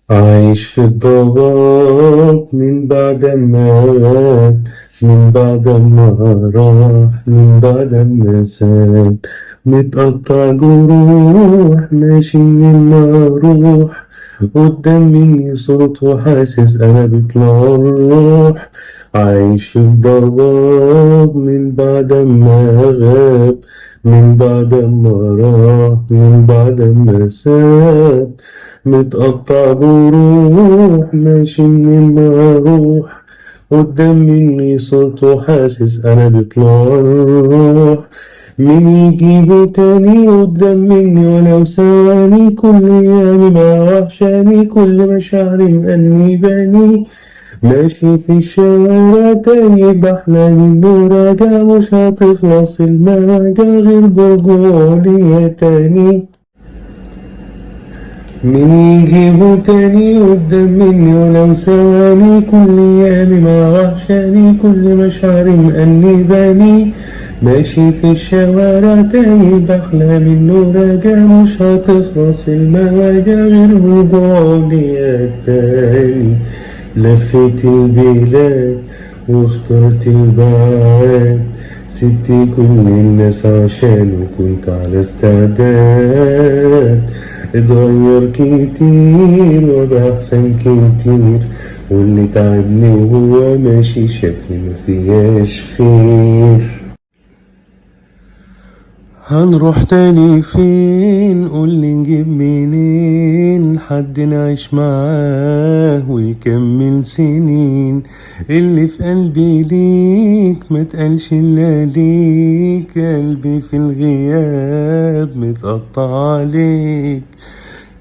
عايش في الضباب من بعد ما غاب، من بعد ما راح، من بعد ما ساب. متقطع جروح ماشي من المروح، قدام مني صوت وحاسس أنا بيطلع الروح. عايش في الضباب من بعد ما غاب، من بعد ما راح، من بعد ما ساب. متقطع جروح ماشي من المروح، قدام مني صوت وحاسس أنا بيطلع الروح. مين يجيبه تاني قدام مني ولو ثواني؟ كل أيامي ما وحشاني، كل مشاعري مأنباني. ماشي في الشوارع تايه بحلم براجع، مش هتخلص المواجع غير برجولي تاني. مين يجيبه تاني قدام مني ولو ثواني؟ كل أيامي ما وحشاني، كل مشاعري مأنباني. ماشي في الشوارع تايه بحلم إنه راجع، مش هتخلص المواجع غير رجوعي تاني. لفيت البلاد واخترت البعاد، سبت كل الناس عشان وكنت على استعداد. اتغير كتير وبقى أحسن كتير، واللي تعبني وهو ماشي شافني مفيهاش خير. هنروح تاني فين؟ قولي نجيب منين حد نعيش معاه ويكمل سنين؟ اللي في قلبي ليك متقالش الا ليك، قلبي في الغياب متقطع عليك.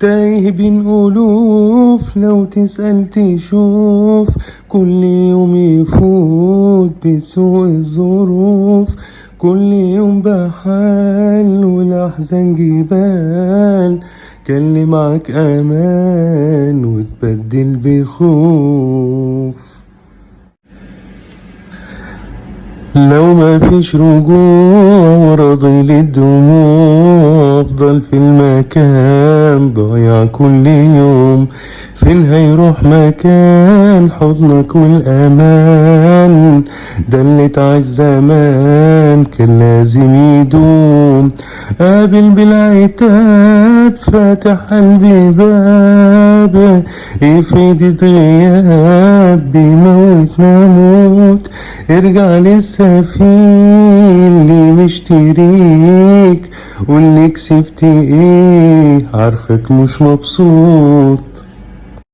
تايه بين ألوف لو تسأل تشوف، كل يوم يفوت بسوء الظروف. كل يوم بحال والأحزان جبال، كان لي معاك أمان وتبدل بخوف. لو ما فيش رجوع وراضي للدموع، افضل في المكان ضايع كل يوم. فين هيروح مكان حضنك والامان؟ ده اللي اتعاش زمان كان لازم يدوم. قابل بالعتاب فاتح قلبي باب، افرض غياب بيموتنا موت. ارجع للسفين اللي مشتريك، واللي كسبت ايه عارفك مش مبسوط.